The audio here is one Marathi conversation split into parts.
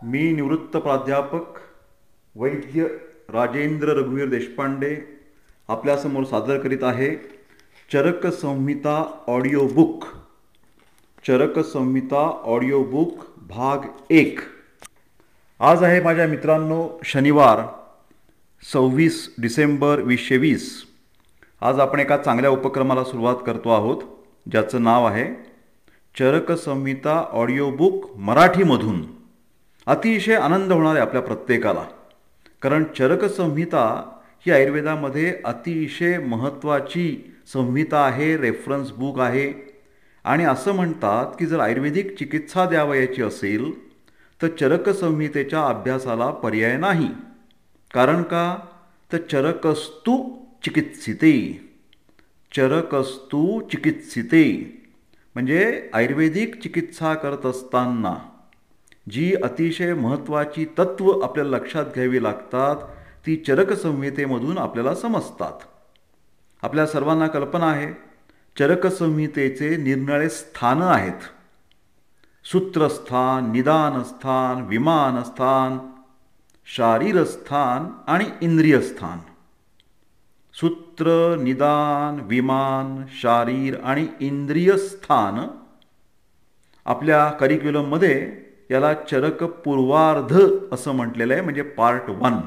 मी निवृत्त प्राध्यापक वैद्य राजेंद्र रघुवीर देशपांडे आपल्यासमोर सादर करीत आहे चरक संहिता ऑडिओ बुक. चरक संहिता ऑडिओ बुक भाग 1. आज आहे माझ्या मित्रांनो शनिवार 26 डिसेंबर 2020. आज आपण एका चांगल्या उपक्रमाला सुरुवात करतो आहोत ज्याचं नाव आहे चरक संहिता ऑडिओ बुक मराठीमधून. अतिशय आनंद होणार आहे आपल्या प्रत्येकाला, कारण चरक संहिता ही आयुर्वेदामध्ये अतिशय महत्त्वाची संहिता आहे, रेफरन्स बुक आहे. आणि असं म्हणतात की जर आयुर्वेदिक चिकित्सा द्यावयाची असेल तर चरक संहितेच्या अभ्यासाला पर्याय नाही. कारण का? तर चरकस्तु चिकित्सिते. चरकस्तु चिकित्सिते म्हणजे आयुर्वेदिक चिकित्सा करत असताना जी अतिशय महत्त्वाची तत्व आपल्याला लक्षात घ्यावी लागतात ती चरक संहितेमधून आपल्याला समजतात. आपल्या सर्वांना कल्पना आहे चरक संहितेचे निरनिराळे स्थानं आहेत. सूत्रस्थान, निदानस्थान, विमानस्थान, शारीरस्थान आणि इंद्रियस्थान. सूत्र, निदान, विमान, शारीर आणि इंद्रिय स्थान. आपल्या करिक्युलममध्ये याला चरक पूर्वार्ध असं म्हटलेलं आहे, म्हणजे पार्ट 1.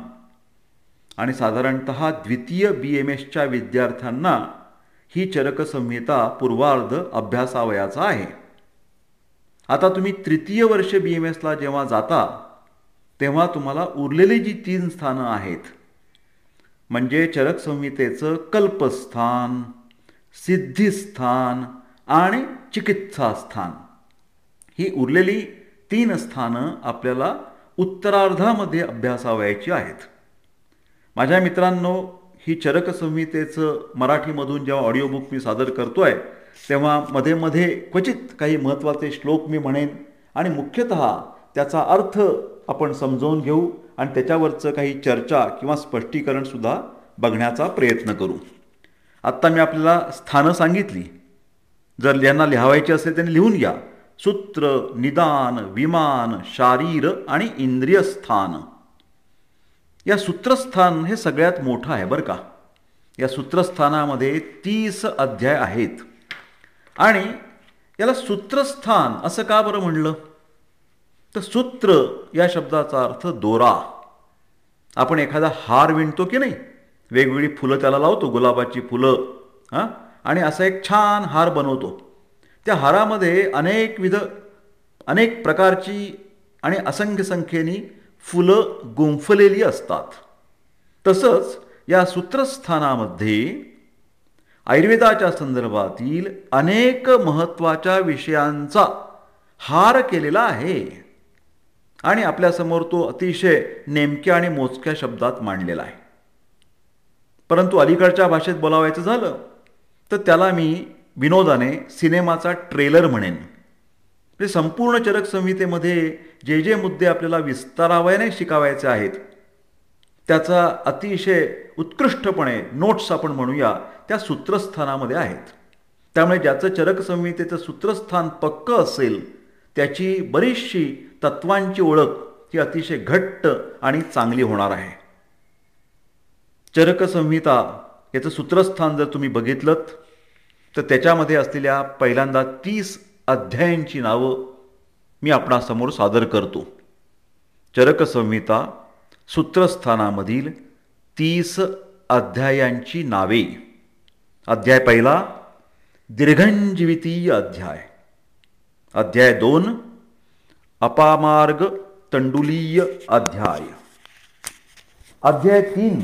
आणि साधारणतः द्वितीय BMSच्या विद्यार्थ्यांना ही चरक संहिता पूर्वार्ध अभ्यासावयाचा आहे. आता तुम्ही तृतीय वर्ष BMSला जेव्हा जाता तेव्हा तुम्हाला उरलेली जी 3 स्थानं आहेत, म्हणजे चरक संहितेचं कल्पस्थान, सिद्धिस्थान आणि चिकित्सास्थान, ही उरलेली 3 स्थानं आपल्याला उत्तरार्धामध्ये अभ्यासावयाची आहेत. माझ्या मित्रांनो, ही चरक संहितेचं मराठीमधून जेव्हा ऑडिओ बुक मी सादर करतो आहे तेव्हा मध्ये मध्ये क्वचित काही महत्त्वाचे श्लोक मी म्हणेन आणि मुख्यतः त्याचा अर्थ आपण समजावून घेऊ आणि त्याच्यावरचं काही चर्चा किंवा स्पष्टीकरणसुद्धा बघण्याचा प्रयत्न करू. आत्ता मी आपल्याला स्थानं सांगितली. जर यांना लिहावायची असेल त्यांनी लिहून घ्या. सूत्र, निदान, विमान, शारीर आणि इंद्रिय स्थान. या सूत्रस्थान हे सगळ्यात मोठं आहे बरं का. या सूत्रस्थानामध्ये 30 अध्याय आहेत. आणि याला सूत्रस्थान असं का बरं म्हणलं? तर सूत्र या शब्दाचा अर्थ दोरा. आपण एखादा हार विणतो की नाही, वेगवेगळी फुलं त्याला लावतो, गुलाबाची फुलं, आणि असा एक छान हार बनवतो. त्या हारामध्ये अनेक प्रकारची आणि असंख्य संख्येने फुलं गुंफलेली असतात. तसंच या सूत्रस्थानामध्ये आयुर्वेदाच्या संदर्भातील अनेक महत्त्वाच्या विषयांचा हार केलेला आहे आणि आपल्यासमोर तो अतिशय नेमक्या आणि मोजक्या शब्दात मांडलेला आहे. परंतु अलीकडच्या भाषेत बोलावायचं झालं तर त्याला मी विनोदाने सिनेमाचा ट्रेलर म्हणेन. म्हणजे संपूर्ण चरक संहितेमध्ये जे जे मुद्दे आपल्याला विस्तारावयाने शिकावायचे आहेत त्याचा अतिशय उत्कृष्टपणे नोट्स आपण म्हणूया त्या सूत्रस्थानामध्ये आहेत. त्यामुळे ज्याचं चरक संहितेचं सूत्रस्थान पक्कं असेल त्याची बरीचशी तत्वांची ओळख ही अतिशय घट्ट आणि चांगली होणार आहे. चरक संहिता याचं सूत्रस्थान जर तुम्ही बघितलं तर त्याच्यामध्ये असलेल्या पहिल्यांदा 30 अध्यायांची नावं मी आपणासमोर सादर करतो. चरक संहिता सूत्रस्थानामधील 30 अध्यायांची नावे. अध्याय 1 दीर्घंजीवितीय अध्याय. अध्याय 2 अपामार्ग तंडुलीय अध्याय. अध्याय 3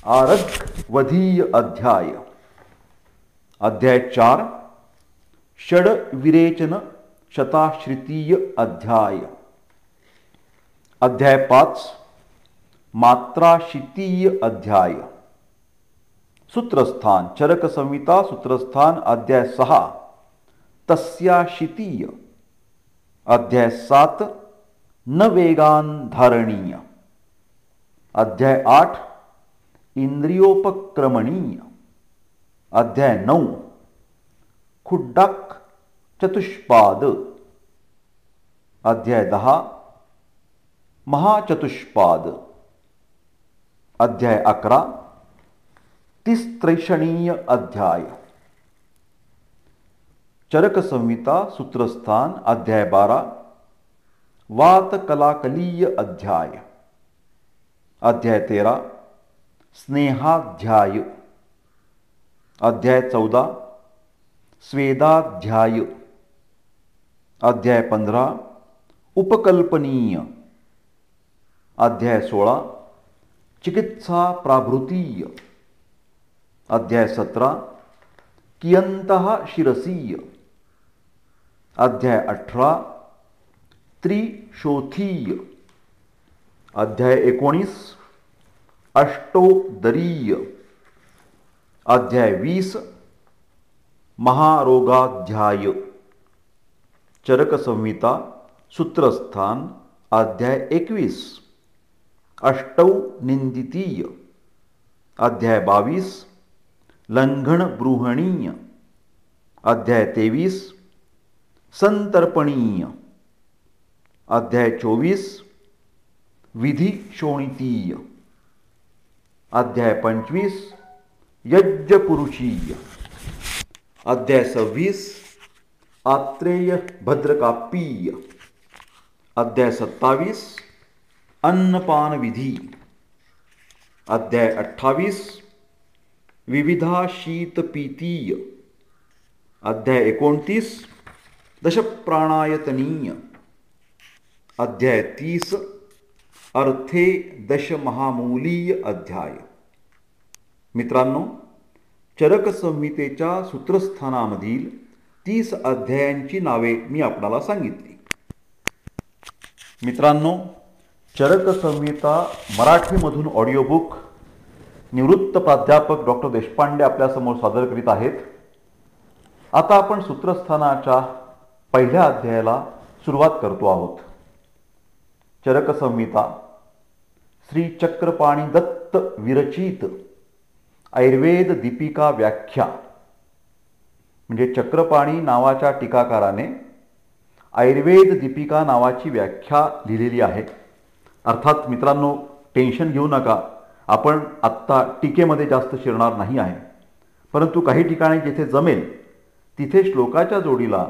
आरग्वधीय अध्याय. अध्याय 4 षड्विरेचन शताश्रितीय अध्याय. अध्याय 5 मात्राशितीय अध्याय. सूत्रस्थान चरक संहिता सूत्रस्थान अध्याय 6 तस्याशितीय. अध्याय 7 न वेगान धारणीय. अध्याय 8 इंद्रियोपक्रमणीय. अध्याय 9 खुड्डाक चतुष्पाद. अध्याय 10 महाचतुष्पाद अध्याय 11 तिस्त्रैषणीय अध्याय चरक संहिता सूत्रस्थान अध्याय 12 वातकलाकलीय अध्याय अध्याय 13 स्नेहाध्याय अध्याय 14 स्वेदाध्याय अध्याय 15 उपकल्पनीय अध्याय 16 चिकित्सा प्राभृतीय अध्याय 17 कियंतः शिरसीय अध्याय 18 त्रिशोथीय अध्याय 19 अष्टोदरीय अध्याय 20 महारोगाध्याय चरक संहिता सूत्रस्थान अध्याय 21 अष्टौ निंदितीय अध्याय 22 लंघन बृहणीय अध्याय 23 संतर्पणीय अध्याय 24 विधि शोणितीय अध्याय 25 यज्ञपुरुषीय अध्याय 26 आत्रेय भद्रकाप्पीय अध्याय 27 अन्नपान विधी अध्याय 28 विविधा शीतपीतीय अध्याय 29 दशप्राणायतनीय अध्याय 30 अर्थे दशमहामूलीय अध्याय. मित्रांनो, चरक संहितेच्या सूत्रस्थानामधील 30 अध्यायांची नावे मी आपणाला सांगितली. मित्रांनो, चरक संहिता मराठीमधून ऑडिओ बुक निवृत्त प्राध्यापक डॉक्टर देशपांडे आपल्यासमोर सादर करीत आहेत. आता आपण सूत्रस्थानाच्या पहिल्या अध्यायाला सुरुवात करतो आहोत. चरक संहिता श्री चक्रपाणी दत्त विरचित आयुर्वेद दीपिका व्याख्या, म्हणजे चक्रपाणी नावाच्या टीकाकाराने आयुर्वेद दीपिका नावाची व्याख्या लिहिलेली आहे. अर्थात मित्रांनो, टेन्शन घेऊ नका, आपण आत्ता टीकेमध्ये जास्त शिरणार नाही आहे, परंतु काही ठिकाणी जिथे जमेल तिथे श्लोकाच्या जोडीला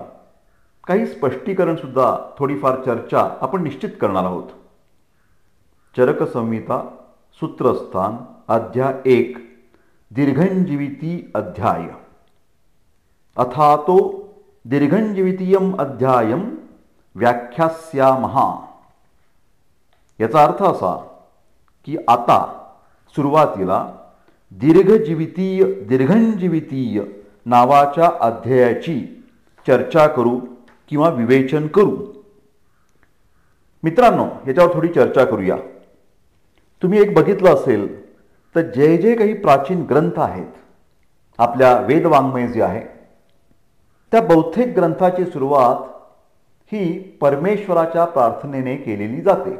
काही स्पष्टीकरणसुद्धा, थोडीफार चर्चा आपण निश्चित करणार आहोत. चरक संहिता सूत्रस्थान अध्याय 1 दीर्घंजीविती अध्याय. अथातो दीर्घंजीवितीयम अध्यायम व्याख्यास्यामः. याचा अर्थ असा की आता सुरुवातीला दीर्घंजीवितीय नावाच्या अध्यायाची चर्चा करू किंवा विवेचन करू. मित्रांनो, याच्यावर थोडी चर्चा करूया. तुम्ही एक बघितलं असेल तर जे जे काही प्राचीन ग्रंथ आहेत, आपल्या वेदवाङ्मय जे आहे, त्या बहुतेक ग्रंथाची सुरुवात ही परमेश्वराच्या प्रार्थनेने केलेली जाते.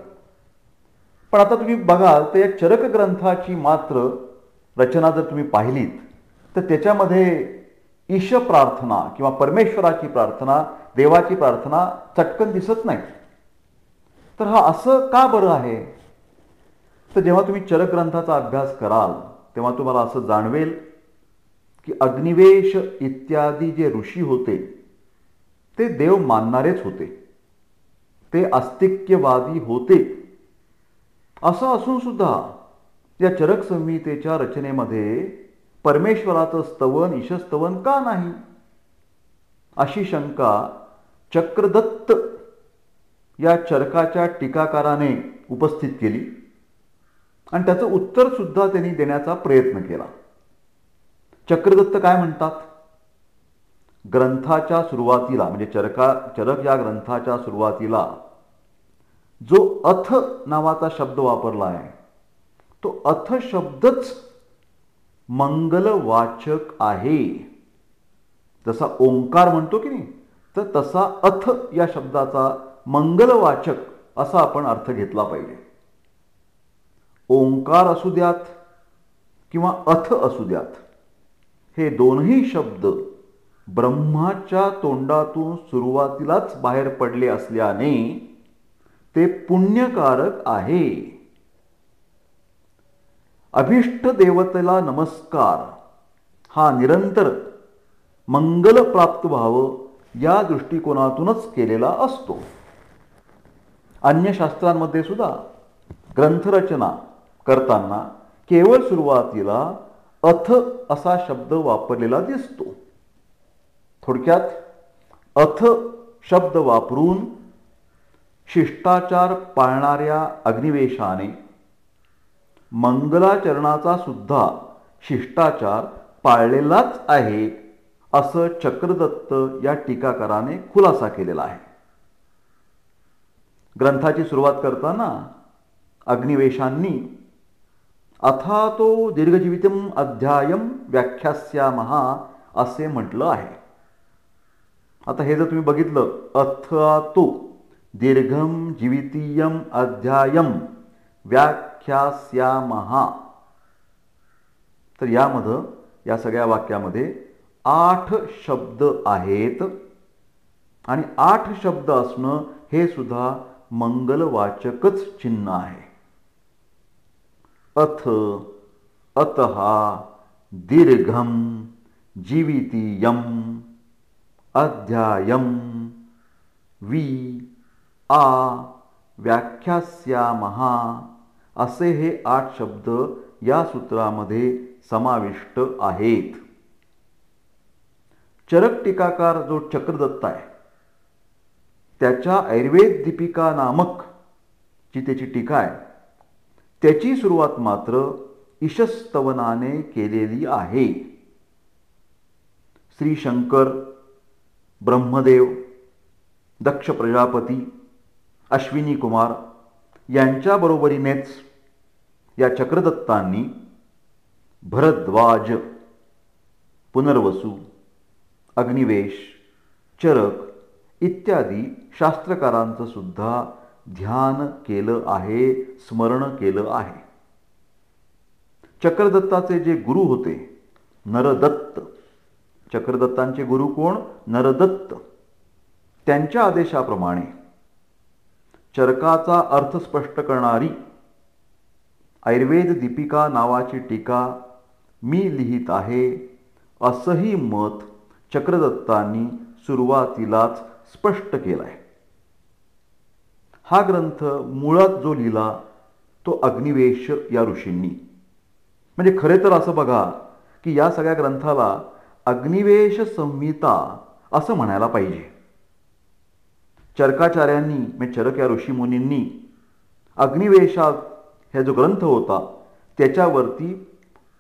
पण आता तुम्ही बघाल तर या चरक ग्रंथाची मात्र रचना जर तुम्ही पाहिलीत तर त्याच्यामध्ये ईश प्रार्थना किंवा परमेश्वराची प्रार्थना, देवाची प्रार्थना चटकन दिसत नाही. तर हा असं का बरं आहे? तर जेव्हा तुम्ही चरक ग्रंथाचा अभ्यास कराल तेव्हा तुम्हाला असं जाणवेल की अग्निवेश इत्यादी जे ऋषी होते ते देव मानणारेच होते, ते आस्तिक्यवादी होते. असं असून सुद्धा या चरक संहितेच्या रचनेमध्ये परमेश्वराचं स्तवन, ईशस्तवन का नाही, अशी शंका चक्रदत्त या चरकाच्या टीकाकाराने उपस्थित केली आणि त्याचं उत्तर सुद्धा त्यांनी देण्याचा प्रयत्न केला. चक्रदत्त काय म्हणतात? ग्रंथाच्या सुरुवातीला, म्हणजे चरक या ग्रंथाच्या सुरुवातीला जो अथ नावाचा शब्द वापरला आहे तो अथ शब्दच मंगलवाचक आहे. जसा ओंकार म्हणतो की नाही, तर तसा अथ या शब्दाचा मंगलवाचक असा आपण अर्थ घेतला पाहिजे. ओंकार असू द्यात किंवा अथ असू द्यात, हे दोनही शब्द ब्रह्माच्या तोंडातून सुरुवातीलाच बाहेर पडले असल्याने ते पुण्यकारक आहे. अभिष्ट देवतेला नमस्कार हा निरंतर मंगल प्राप्त व्हावं या दृष्टिकोनातूनच केलेला असतो. अन्य शास्त्रांमध्ये सुद्धा ग्रंथरचना करताना केवळ सुरुवातीला अथ असा शब्द वापरलेला दिसतो. थोडक्यात अथ शब्द वापरून शिष्टाचार पाळणाऱ्या अग्निवेशाने मंगलाचरणाचा सुद्धा शिष्टाचार पाळलेलाच आहे असं चक्रदत्त या टीकाकाराने खुलासा केलेला आहे. ग्रंथाची सुरुवात करताना अग्निवेशांनी अथातो दीर्घजीवितम अध्यायम व्याख्यास्यामहा असे म्हटलं आहे. आता हे जर तुम्ही बघितलं, अथातो दीर्घम जीवितीयम अध्यायम व्याख्यास्यामहा, तर यामध्ये या सगळ्या वाक्यामध्ये 8 शब्द आहेत आणि 8 शब्द असणं हे सुद्धा मंगलवाचकच चिन्ह आहे. अथ, अतः, दीर्घम, जीवितीयम, अध्यायम, वि, आ, व्याख्यास्यामहा असे हे 8 शब्द या सूत्रामध्ये समाविष्ट आहेत. चरक टीकाकार जो चक्रदत्त आहे त्याच्या आयुर्वेद दीपिका नामक जी त्याची टीका आहे त्याची सुरुवात मात्र ईशस्तवनाने केलेली आहे. श्री शंकर, ब्रह्मदेव, दक्ष प्रजापती, अश्विनी कुमार यांच्या बरोबरीनेच या चक्रदत्तांनी भरद्वाज, पुनर्वसू, अग्निवेश, चरक इत्यादी शास्त्रकारांचं सुद्धा ध्यान केलं आहे, स्मरण केलं आहे. चक्रदत्ताचे जे गुरु होते नरदत्त, चक्रदत्तांचे गुरु कोण? नरदत्त. त्यांच्या आदेशाप्रमाणे चरकाचा अर्थ स्पष्ट करणारी आयुर्वेद दीपिका नावाची टीका मी लिहित आहे असंही मत चक्रदत्तांनी सुरुवातीलाच स्पष्ट केलं आहे. हा ग्रंथ मुळात जो लिहिला तो अग्निवेश या ऋषींनी. म्हणजे खरे तर असं बघा की या सगळ्या ग्रंथाला अग्निवेश संहिता असं म्हणायला पाहिजे. चरकाचार्यांनी म्हणजे चरक या ऋषीमुनींनी अग्निवेशात हा जो ग्रंथ होता त्याच्यावरती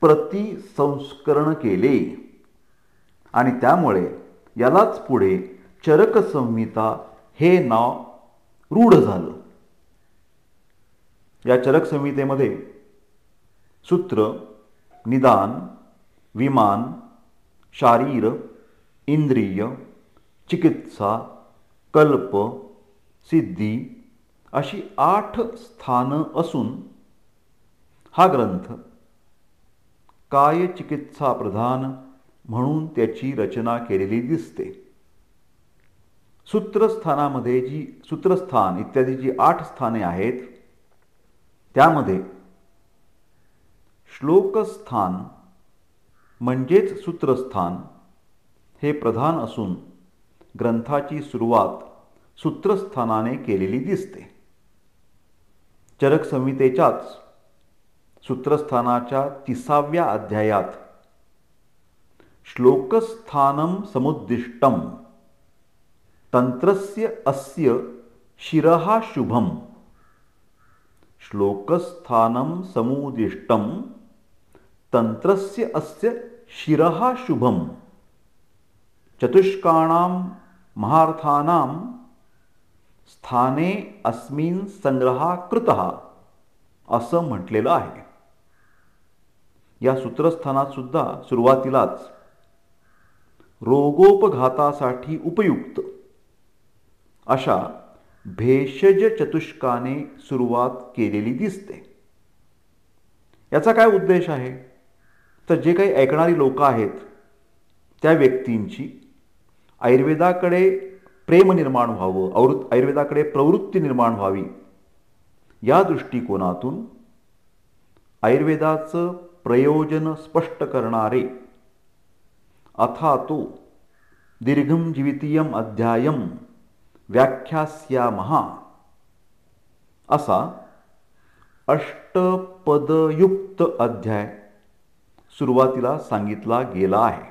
प्रतिसंस्करण केले आणि त्यामुळे यालाच पुढे चरक संहिता हे नाव रूढ झालं. या चरक संहितेमध्ये सूत्र, निदान, विमान, शारीर, इंद्रिय, चिकित्सा, कल्प, सिद्धी अशी 8 स्थानं असून हा ग्रंथ काय चिकित्सा प्रधान म्हणून त्याची रचना केलेली दिसते. सूत्रस्थानामध्ये जी सूत्रस्थान इत्यादी जी 8 स्थाने आहेत त्यामध्ये श्लोकस्थान म्हणजेच सूत्रस्थान हे प्रधान असून ग्रंथाची सुरुवात सूत्रस्थानाने केलेली दिसते. चरक संहितेच्याच सूत्रस्थानाच्या 30व्या अध्यायात श्लोकस्थानम समुद्दिष्टम तंत्रस्य अस्य शिरः शुभम, श्लोकस्थानम समुद्दिष्टम तंत्रस्य अस्य शिरः शुभम, चतुष्काणां महार्थानां स्थाने अस्मिन् संग्रहा कृतः असं म्हटलेलं आहे. या सूत्रस्थानात सुद्धा सुरुवातीलाच रोगोपघातासाठी उपयुक्त अशा भेषज चतुष्काने सुरुवात केलेली दिसते. याचा काय उद्देश आहे तर जे काही ऐकणारी लोक आहेत त्या व्यक्तींची आयुर्वेदाकडे प्रेम निर्माण व्हावं, आयुर्वेदाकडे प्रवृत्ती निर्माण व्हावी, या दृष्टिकोनातून आयुर्वेदाचं प्रयोजन स्पष्ट करणारे अथातो दीर्घं जीवितीयम अध्यायम व्याख्यास्यामः असा अष्टपदयुक्त अध्याय सुरुवातीला सांगितला गेला आहे.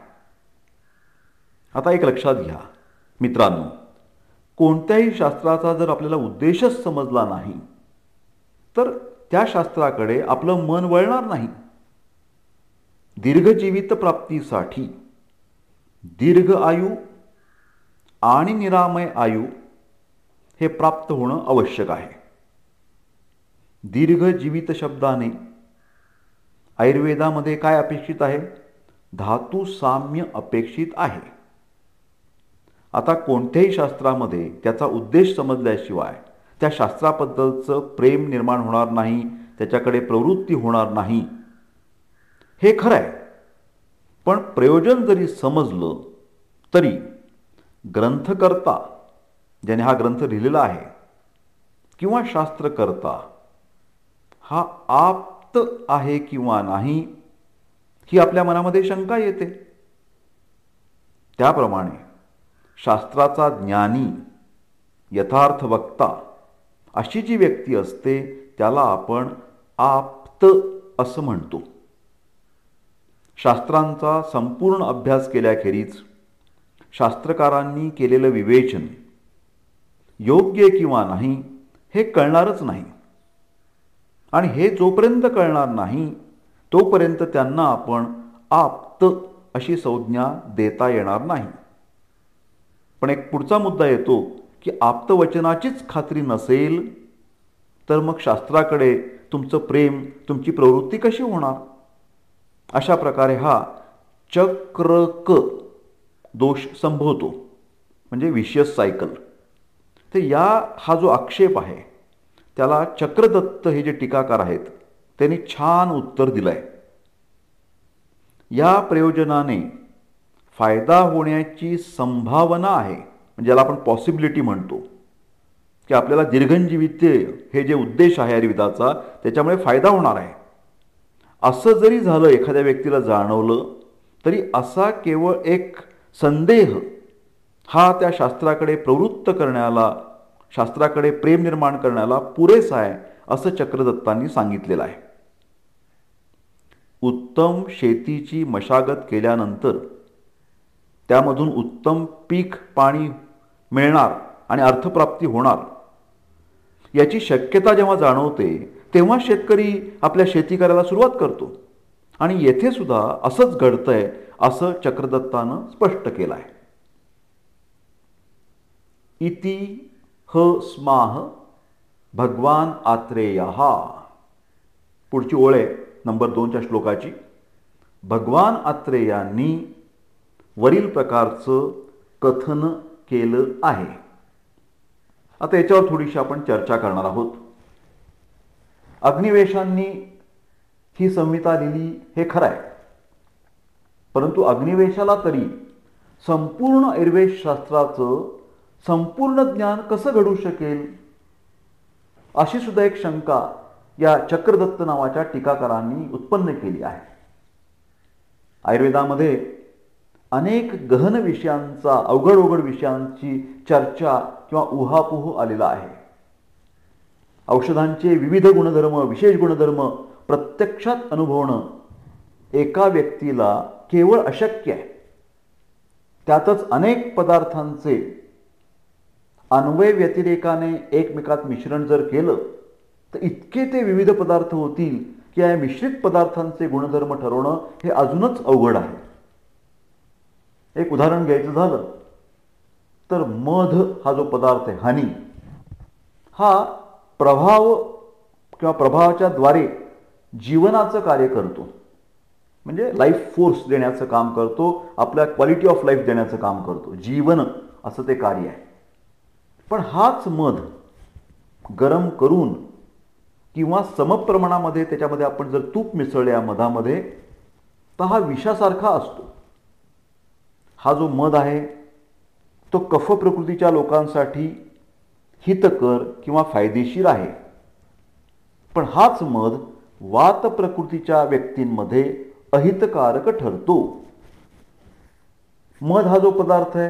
आता एक लक्षात घ्या मित्रांनो, कोणत्याही शास्त्राचा जर आपल्याला उद्देशच समजला नाही तर त्या शास्त्राकडे आपलं मन वळणार नाही. दीर्घजीवित प्राप्तीसाठी दीर्घ आयु आणि निरामय आयु हे प्राप्त होणं आवश्यक आहे. दीर्घ जीवित शब्दाने आयुर्वेदामध्ये काय अपेक्षित आहे? धातू साम्य अपेक्षित आहे. आता कोणत्याही शास्त्रामध्ये त्याचा उद्देश समजल्याशिवाय त्या शास्त्राबद्दलचं प्रेम निर्माण होणार नाही, त्याच्याकडे प्रवृत्ती होणार नाही, हे खरं आहे. पण प्रयोजन जरी समजलं तरी ग्रंथकर्ता, ज्याने हा ग्रंथ लिहिलेला आहे, किंवा शास्त्रकर्ता हा आप्त आहे किंवा नाही ही आपल्या मनामध्ये शंका येते. त्याप्रमाणे शास्त्राचा ज्ञानी, यथार्थ वक्ता अशी जी व्यक्ती असते त्याला आपण आप्त असं म्हणतो. शास्त्रांचा संपूर्ण अभ्यास केल्याखेरीज शास्त्रकारांनी केलेलं विवेचन योग्य किंवा नाही हे कळणारच नाही. आणि हे जोपर्यंत कळणार नाही तोपर्यंत त्यांना आपण आप्त अशी संज्ञा देता येणार नाही. पण एक पुढचा मुद्दा येतो की आप्तवचनाचीच खात्री नसेल तर मग शास्त्राकडे तुमचं प्रेम, तुमची प्रवृत्ती कशी होणार? अशा प्रकारे हा चक्रक दोष संभवतो, म्हणजे विशियस सायकल. तर हा जो आक्षेप आहे त्याला चक्रदत्त हे जे टीकाकार आहेत त्यांनी छान उत्तर दिलं आहे. या प्रयोजनाने फायदा होण्याची संभावना आहे, म्हणजे ज्याला आपण पॉसिबिलिटी म्हणतो, की आपल्याला दीर्घजीवित्य हे जे उद्देश आहे आयुर्वेदाचा त्याच्यामुळे फायदा होणार आहे. असं जरी झालं, एखाद्या व्यक्तीला जाणवलं, तरी असा केवळ एक संदेह हा त्या शास्त्राकडे प्रवृत्त करण्याला, शास्त्राकडे प्रेम निर्माण करण्याला पुरेसा आहे असं चक्रदत्तांनी सांगितलेलं आहे. उत्तम शेतीची मशागत केल्यानंतर त्यामधून उत्तम पीक पाणी मिळणार आणि अर्थप्राप्ती होणार याची शक्यता जेव्हा जाणवते तेव्हा शेतकरी आपल्या शेती करायला सुरुवात करतो. आणि येथे सुद्धा असंच घडतंय असं चक्रदत्तानं स्पष्ट केलं आहे. इति ह स्माह भगवान आत्रेयः. पुढची ओळ आहे नंबर 2च्या श्लोकाची. भगवान आत्रेयांनी वरील प्रकारचं कथन केलं आहे. आता याच्यावर थोडीशी आपण चर्चा करणार आहोत. अग्निवेशांनी ही संहिता लिहिली हे खरं आहे, परंतु अग्निवेशाला तरी संपूर्ण आयुर्वेद शास्त्राचं संपूर्ण ज्ञान कसं घडू शकेल अशी सुद्धा एक शंका या चक्रदत्त नावाच्या टीकाकारांनी उत्पन्न केली आहे. आयुर्वेदामध्ये अनेक गहन विषयांचा, अवघड विषयांची चर्चा किंवा उहापोह आलेला आहे. औषधांचे विविध गुणधर्म, विशेष गुणधर्म प्रत्यक्षात अनुभवणं एका व्यक्तीला केवळ अशक्य आहे. त्यातच अनेक पदार्थांचे अन्वय व्यतिरेकाने एकमेकात मिश्रण जर केलं तर इतके ते विविध पदार्थ होतील की या मिश्रित पदार्थांचे गुणधर्म ठरवणं हे अजूनच अवघड आहे. एक उदाहरण घ्यायचं झालं तर मध हा जो पदार्थ आहे, हनी, हा प्रभाव किंवा प्रभावाच्या द्वारे जीवनाचं कार्य करतो, म्हणजे लाईफ फोर्स देण्याचं काम करतो, आपल्या क्वालिटी ऑफ लाईफ देण्याचं काम करतो, जीवन असं ते कार्य आहे. पण हाच मध गरम करून किंवा समप्रमाणामध्ये त्याच्यामध्ये आपण जर तूप मिसळले या मधामध्ये तर हा विषासारखा असतो. हा जो मध आहे तो कफ प्रकृतीच्या लोकांसाठी हितकर किंवा फायदेशीर आहे. पण हाच मध वात प्रकृतीच्या व्यक्तींमध्ये अहितकारक ठरतो. मध हा जो पदार्थ आहे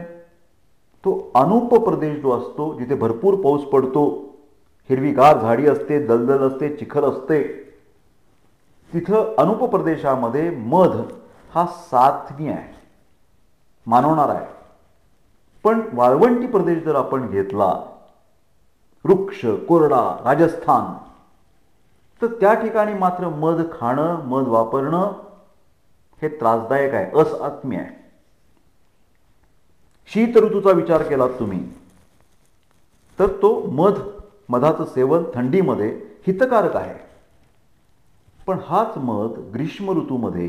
तो अनुप प्रदेश जो असतो, जिथे भरपूर पाऊस पडतो, हिरवीगार झाडी असते, दलदल असते, चिखल असते, तिथं अनुप प्रदेशामध्ये मध हा साथनी आहे, मानवणार आहे. पण वाळवंटी प्रदेश जर आपण घेतला, वृक्ष कोरडा राजस्थान, तर त्या ठिकाणी मात्र मध खाणं, मध वापरणं हे त्रासदायक आहे, असात्म्य आहे. शीत ऋतूचा विचार केलात तुम्ही तर तो मधाचं सेवन थंडीमध्ये हितकारक आहे. पण हाच मध ग्रीष्म ऋतूमध्ये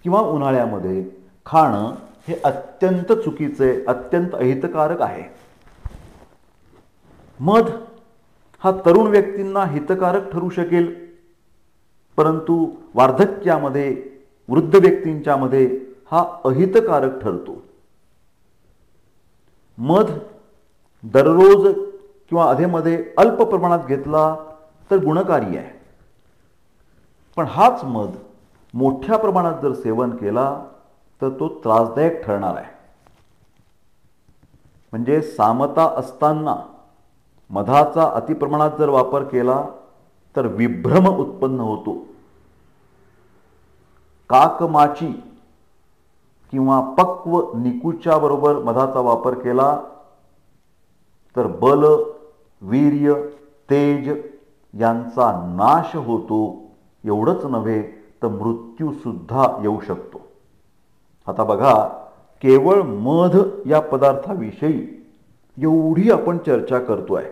किंवा उन्हाळ्यामध्ये खाणं हे अत्यंत चुकीचे, अत्यंत अहितकारक आहे. मध हा तरुण व्यक्तींना हितकारक ठरू शकेल, परंतु वार्धक्यामध्ये, वृद्ध व्यक्तींच्यामध्ये हा अहितकारक ठरतो. मध दररोज किंवा अधेमध्ये अल्प प्रमाणात घेतला तर गुणकारी आहे. पण हाच मध मोठ्या प्रमाणात जर सेवन केला तर तो त्रासदायक ठरणार आहे. म्हणजे सामता असताना मधाचा अतिप्रमाणात जर वापर केला तर विभ्रम उत्पन्न होतो. काकमाची किंवा पक्व निकूच्या बरोबर मधाचा वापर केला तर बल, वीर्य, तेज यांचा नाश होतो. एवढंच नव्हे तर मृत्यूसुद्धा येऊ शकतो. आता बघा, केवळ मध या पदार्थाविषयी एवढी आपण चर्चा करतोय.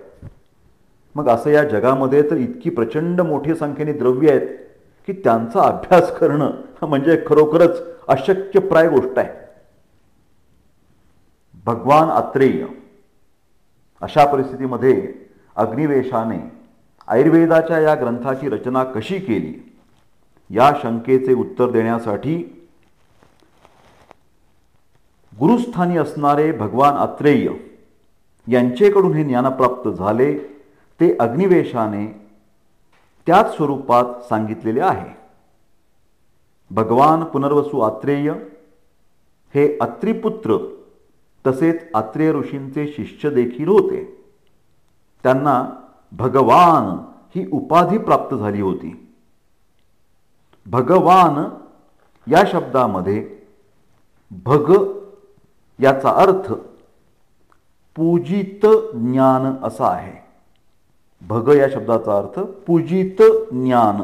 मग असं या जगामध्ये तर इतकी प्रचंड मोठ्या संख्येने द्रव्य आहेत की त्यांचा अभ्यास करणं म्हणजे खरोखरच अशक्यप्राय गोष्ट आहे. भगवान आत्रेय अशा परिस्थितीमध्ये अग्निवेशाने आयुर्वेदाच्या या ग्रंथाची रचना कशी केली या शंकेचे उत्तर देण्यासाठी गुरुस्थानी असणारे भगवान आत्रेय यांचेकडून हे ज्ञान प्राप्त झाले. ते अग्निवेशाने त्याच स्वरूपात सांगितलेले आहे. भगवान पुनर्वसु आत्रेय हे अत्रिपुत्र तसेच आत्रेय ऋषींचे शिष्य देखील होते. त्यांना भगवान ही उपाधी प्राप्त झाली होती. भगवान या शब्दामध्ये भग याचा अर्थ पूजित ज्ञान असा आहे. भग या शब्दाचा अर्थ पूजित ज्ञान,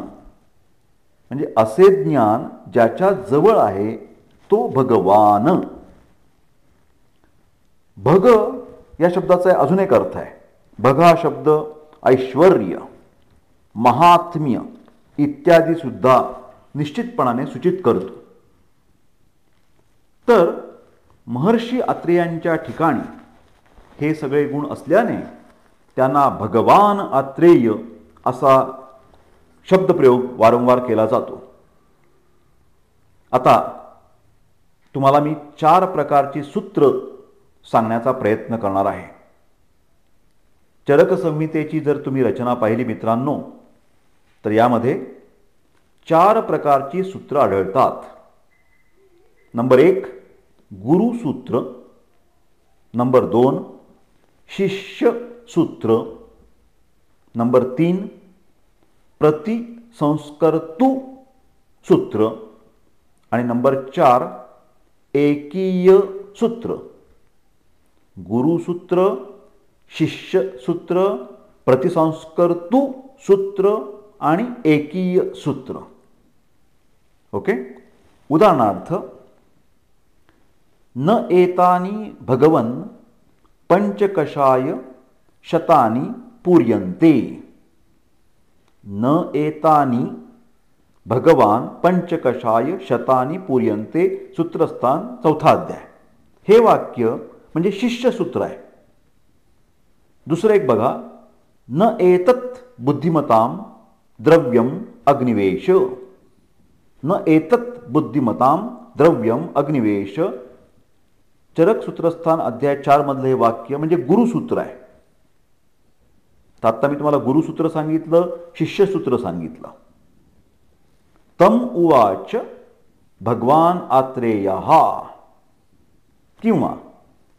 म्हणजे असे ज्ञान ज्याच्या जवळ आहे तो भगवान. भग या शब्दाचा अजून एक अर्थ आहे. भग हा शब्द ऐश्वर्य, महात्म्य इत्यादी सुद्धा निश्चितपणाने सूचित करतो. तर महर्षी आत्रेयांच्या ठिकाणी हे सगळे गुण असल्याने त्यांना भगवान आत्रेय असा शब्दप्रयोग वारंवार केला जातो. आता तुम्हाला मी 4 प्रकारची सूत्र सांगण्याचा प्रयत्न करणार आहे. चरक संहितेची जर तुम्ही रचना पाहिली मित्रांनो, तर यामध्ये 4 प्रकारची सूत्र आढळतात. नंबर 1 गुरुसूत्र, नंबर 2 शिष्य सूत्र, नंबर 3 प्रतिसंस्कर्तु सूत्र आणि नंबर 4 एकीय सूत्र. गुरुसूत्र, शिष्य सूत्र, प्रतिसंस्कर्तु सूत्र आणि एकीय सूत्र. ओके. उदाहरणार्थ, न एतानि भगवन् पंचकषाय शतानि पूर्यन्ते. न एतानि भगवान पंचकषाय शतानि पूर्यन्ते. सूत्रस्थान 4था अध्याय. हे वाक्य म्हणजे शिष्य सूत्र आहे. दुसरं एक बघा, न एतत् बुद्धिमतां द्रव्यम अग्निवेश. न एतत् बुद्धिमतां द्रव्यम अग्निवेश. चरक सूत्रस्थान अध्याय 4 मधलं हे वाक्य म्हणजे गुरुसूत्र आहे. तर आता मी तुम्हाला गुरुसूत्र सांगितलं, शिष्यसूत्र सांगितलं. तम उवाच भगवान आत्रेयः किंवा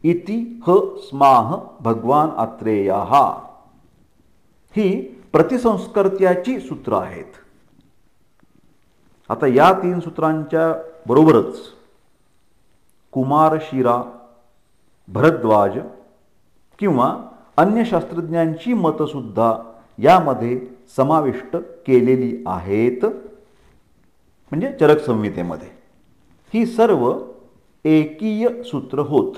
इति ह स्माह भगवान आत्रेयः ही प्रतिसंस्कर्त्याची सूत्र आहेत. आता या 3 सूत्रांच्या बरोबरच कुमारशिरा, भरद्वाज किंवा अन्य शास्त्रज्ञांची मतंसुद्धा यामध्ये समाविष्ट केलेली आहेत, म्हणजे चरक संहितेमध्ये. ही सर्व एकीय सूत्र होत.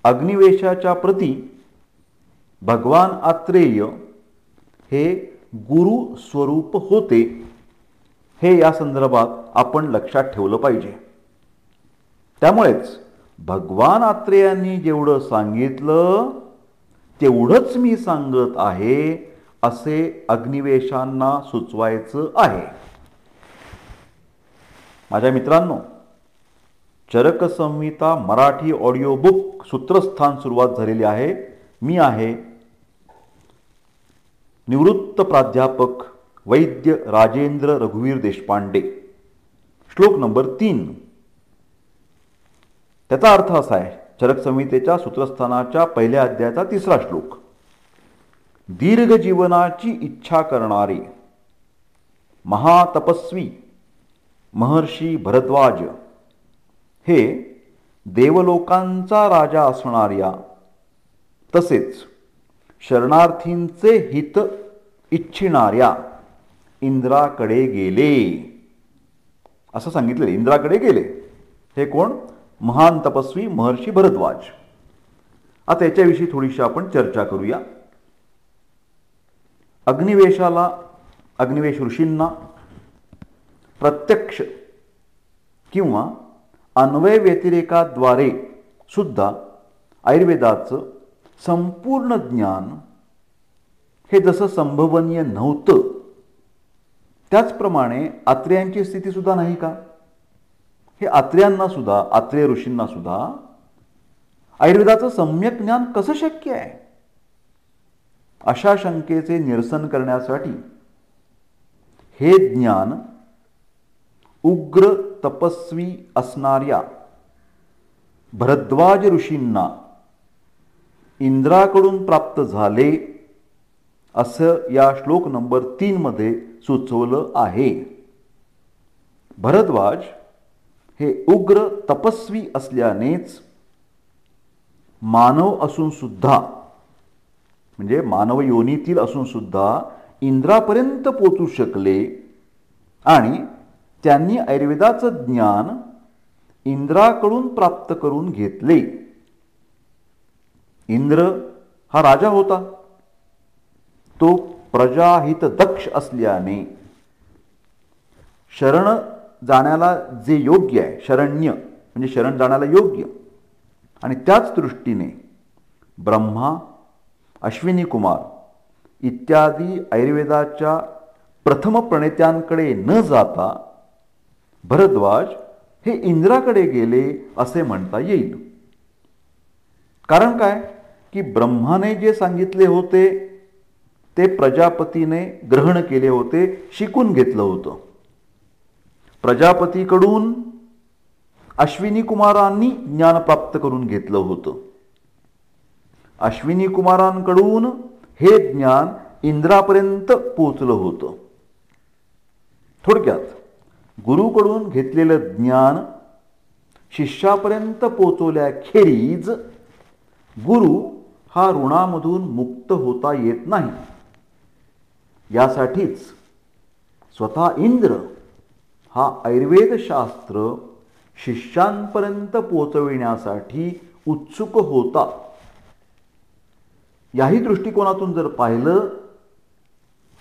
अग्निवेशाच्या प्रती भगवान आत्रेय हे गुरु स्वरूप होते, हे या संदर्भात आपण लक्षात ठेवलं पाहिजे. त्यामुळेच भगवान आत्रेयांनी जेवढं सांगितलं तेवढंच मी सांगत आहे असे अग्निवेशांना सुचवायचं आहे. माझ्या मित्रांनो, चरक संहिता मराठी ऑडिओ बुक सूत्रस्थान सुरुवात झालेली आहे. मी आहे निवृत्त प्राध्यापक वैद्य राजेंद्र रघुवीर देशपांडे. श्लोक नंबर 3. त्याचा अर्थ असा आहे, चरक संहितेच्या सूत्रस्थानाच्या पहिल्या अध्यायाचा 3रा श्लोक. दीर्घ जीवनाची इच्छा करणारे महातपस्वी महर्षी भरद्वाज हे देवलोकांचा राजा असणाऱ्या तसेच शरणार्थींचे हित इच्छिणाऱ्या इंद्राकडे गेले. असं सांगितलं, इंद्राकडे गेले. हे कोण? महान तपस्वी महर्षी भरद्वाज. आता याच्याविषयी थोडीशी आपण चर्चा करूया. अग्निवेश ऋषींना प्रत्यक्ष किंवा अन्वय व्यतिरेकाद्वारे सुद्धा आयुर्वेदाचं संपूर्ण ज्ञान हे जसं संभवनीय नव्हतं, त्याचप्रमाणे आत्रेयांची स्थिती सुद्धा नाही का? हे आत्रेयांना सुद्धा, आत्रेय ऋषींना सुद्धा आयुर्वेदाचं सम्यक ज्ञान कसं शक्य आहे? अशा शंकेचे निरसन करण्यासाठी हे ज्ञान उग्र तपस्वी असणाऱ्या भरद्वाज ऋषींना इंद्राकडून प्राप्त झाले असं या श्लोक नंबर 3 मध्ये सुचवलं आहे. भरद्वाज हे उग्र तपस्वी असल्यानेच मानव असून सुद्धा, म्हणजे मानव योनीतील असून सुद्धा इंद्रापर्यंत पोचू शकले आणि त्यांनी आयुर्वेदाचं ज्ञान इंद्राकडून प्राप्त करून घेतले. इंद्र हा राजा होता. तो प्रजाहित दक्ष असल्याने शरण जाण्याला जे योग्य आहे, शरण्य म्हणजे शरण जाण्याला योग्य, आणि त्याच दृष्टीने ब्रह्मा, अश्विनी कुमार इत्यादी आयुर्वेदाच्या प्रथम प्रणेत्यांकडे न जाता भरद्वाज हे इंद्राकडे गेले असे म्हणता येईल. कारण काय की ब्रह्माने जे सांगितले होते ते प्रजापतीने ग्रहण केले होते, शिकून घेतलं होतं. प्रजापतीकडून अश्विनी कुमारांनी ज्ञान प्राप्त करून घेतलं होतं. अश्विनी कुमारांकडून हे ज्ञान इंद्रापर्यंत पोचलं होतं. थोडक्यात गुरुकडून घेतलेलं ज्ञान शिष्यापर्यंत पोचवल्याखेरीज गुरु हा ऋणामधून मुक्त होता येत नाही. यासाठीच स्वतः इंद्र हा आयुर्वेदशास्त्र शिष्यांपर्यंत पोचविण्यासाठी उत्सुक होता. याही दृष्टिकोनातून जर पाहिलं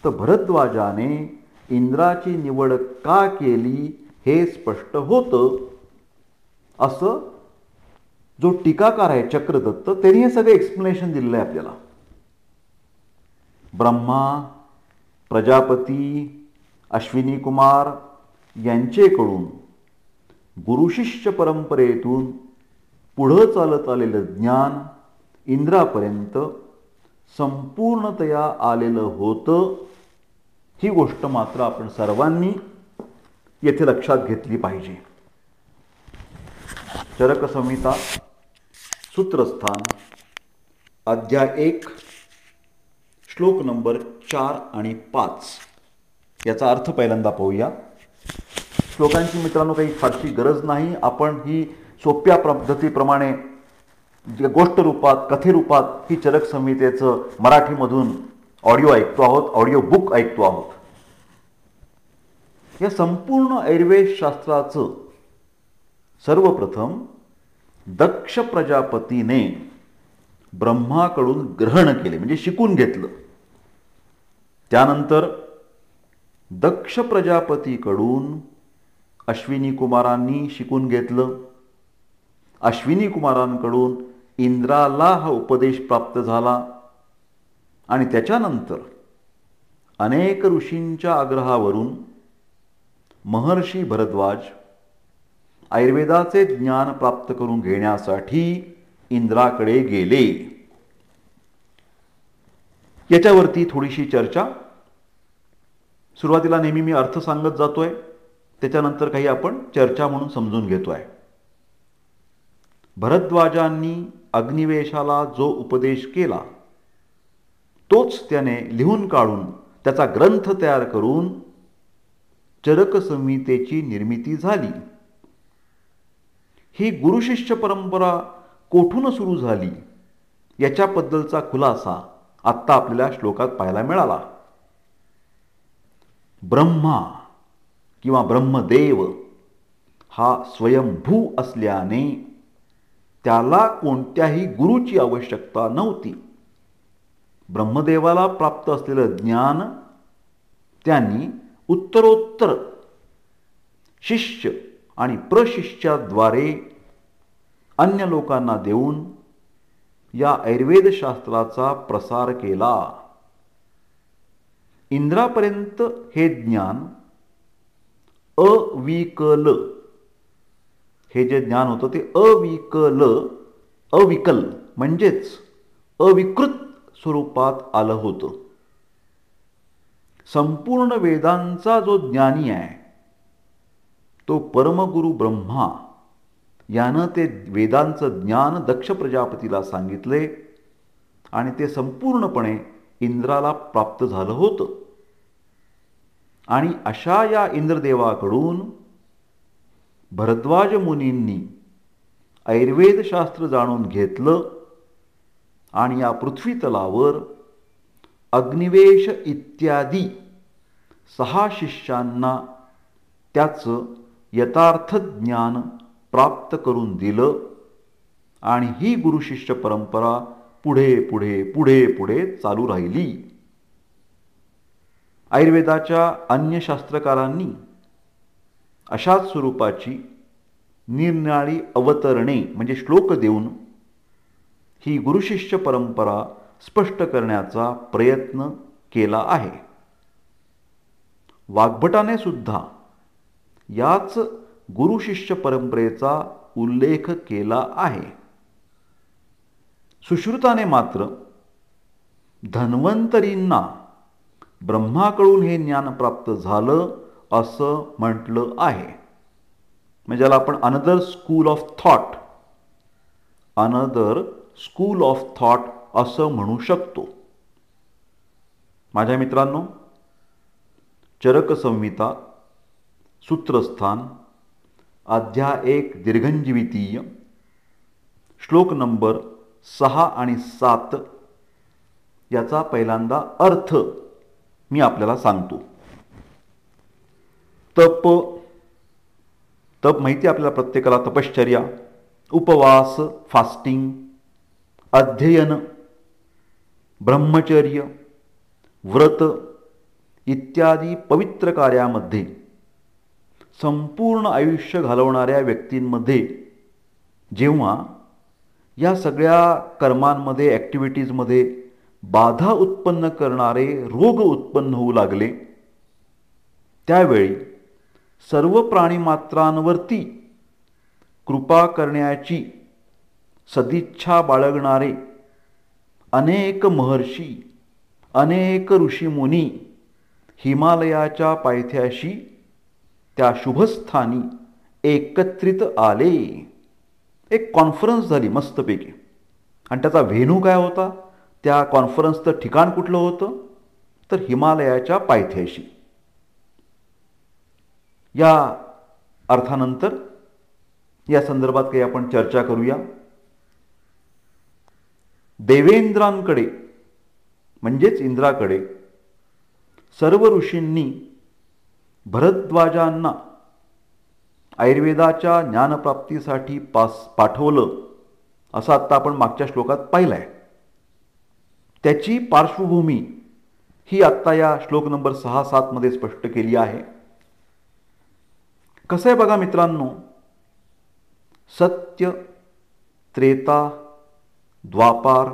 तर भरद्वाजाने इंद्राची निवड का केली हे स्पष्ट होतं. असं जो टीकाकार आहे चक्रदत्त, त्यांनी हे सगळं एक्सप्लेनेशन दिलेलं आहे आपल्याला. ब्रह्मा, प्रजापती, अश्विनी कुमार यांचेकडून गुरुशिष्य परंपरेतून पुढं चालत आलेलं ज्ञान इंद्रापर्यंत संपूर्णतया आलेलं होतं, ही गोष्ट मात्र आपण सर्वांनी येथे लक्षात घेतली पाहिजे. चरक संहिता सूत्रस्थान अध्याय 1 श्लोक नंबर 4 आणि 5 याचा अर्थ पहिल्यांदा पाहूया. श्लोकांची मित्रांनो काही फारशी गरज नाही. आपण ही सोप्या पद्धतीप्रमाणे गोष्ट रूपात कथेरूपात ही चरक संहितेचं मराठीमधून ऑडिओ ऐकतो आहोत, ऑडिओ बुक ऐकतो आहोत. या संपूर्ण आयुर्वेद शास्त्राचं सर्वप्रथम दक्ष प्रजापतीने ब्रह्माकडून ग्रहण केले, म्हणजे शिकून घेतलं. त्यानंतर दक्ष प्रजापतीकडून अश्विनी कुमारांनी शिकून घेतलं. अश्विनी कुमारांकडून इंद्राला हा उपदेश प्राप्त झाला आणि त्याच्यानंतर अनेक ऋषींच्या आग्रहावरून महर्षी भरद्वाज आयुर्वेदाचे ज्ञान प्राप्त करून घेण्यासाठी इंद्राकडे गेले. याच्यावरती थोडीशी चर्चा. सुरुवातीला नेहमी मी अर्थ सांगत जातोय, त्याच्यानंतर काही आपण चर्चा म्हणून समजून घेतोय. भरद्वाजांनी अग्निवेशाला जो उपदेश केला तोच त्याने लिहून काढून त्याचा ग्रंथ तयार करून चरक संहितेची निर्मिती झाली. ही गुरुशिष्य परंपरा कोठून सुरू झाली याच्याबद्दलचा खुलासा आत्ता आपल्याला श्लोकात पाहायला मिळाला. ब्रह्मा किंवा ब्रह्मदेव हा स्वयंभू असल्याने त्याला कोणत्याही गुरुची आवश्यकता नव्हती. ब्रह्मदेवाला प्राप्त असलेलं ज्ञान त्यांनी उत्तरोत्तर शिष्य आणि प्रशिष्याद्वारे अन्य लोकांना देऊन या आयुर्वेद शास्त्राचा प्रसार केला. इंद्रापर्यंत हे ज्ञान अविकल, हे जे ज्ञान होतं ते अविकल म्हणजेच अविकृत स्वरूपात आलं होतं. संपूर्ण वेदांचा जो ज्ञानी आहे तो परमगुरु ब्रह्मा यानं ते वेदांचं ज्ञान दक्ष प्रजापतीला सांगितले आणि ते संपूर्णपणे इंद्राला प्राप्त झालं होतं. आणि अशा या इंद्रदेवाकडून भरद्वाज मुनींनी आयुर्वेदशास्त्र जाणून घेतलं आणि या पृथ्वी तलावर अग्निवेश इत्यादी 6 शिष्यांना त्याचं यथार्थ ज्ञान प्राप्त करून दिलं आणि ही गुरुशिष्य परंपरा पुढे पुढे पुढे पुढे चालू राहिली. आयुर्वेदाच्या अन्य शास्त्रकारांनी अशाच स्वरूपाची निरनिराळी अवतरणे म्हणजे श्लोक देऊन ही गुरुशिष्य परंपरा स्पष्ट करण्याचा प्रयत्न केला आहे. वाग्भटाने सुद्धा याच गुरुशिष्य परंपरेचा उल्लेख केला आहे. सुश्रुताने मात्र धन्वंतरींना ब्रह्माकडून हे ज्ञान प्राप्त झालं असं म्हटलं आहे. म्हणजे ज्याला आपण अनदर स्कूल ऑफ थॉट असं म्हणू शकतो. माझ्या मित्रांनो, चरक संहिता सूत्रस्थान अध्याय 1 दीर्घंजीवितीय श्लोक नंबर 6 आणि 7 याचा पहिल्यांदा अर्थ मी आपल्याला सांगतो. तप माहिती आपल्याला प्रत्येकाला. तपश्चर्या, उपवास, फास्टिंग, अध्ययन, ब्रह्मचर्य, व्रत इत्यादी पवित्र कार्यामध्ये संपूर्ण आयुष्य घालवणाऱ्या व्यक्तींमध्ये जेव्हा या सगळ्या कर्मांमध्ये ॲक्टिव्हिटीजमध्ये बाधा उत्पन्न करणारे रोग उत्पन्न होऊ लागले, त्यावेळी सर्व प्राणीमात्रांवरती कृपा करण्याची सदिच्छा बाळगणारे अनेक महर्षी, अनेक ऋषीमुनी हिमालयाच्या पायथ्याशी त्या शुभस्थानी एकत्रित आले. एक कॉन्फरन्स झाली मस्तपैकी. आणि त्याचा व्हेन्यू काय होता? त्या कॉन्फरन्सचं ठिकाण कुठलं होतं? तर हिमालयाच्या पायथ्याशी. या अर्थानंतर या संदर्भात काही आपण चर्चा करूया. देवेंद्रांकडे म्हणजेच इंद्राकडे सर्व ऋषींनी भरद्वाजांना आयुर्वेदाच्या ज्ञानप्राप्तीसाठी पाठवलं असं आत्ता आपण मागच्या श्लोकात पाहिलं आहे. त्याची पार्श्वभूमी ही आत्ता या श्लोक नंबर 6-7 मध्ये स्पष्ट केली आहे. कसं आहे बघा मित्रांनो, सत्य, त्रेता, द्वापार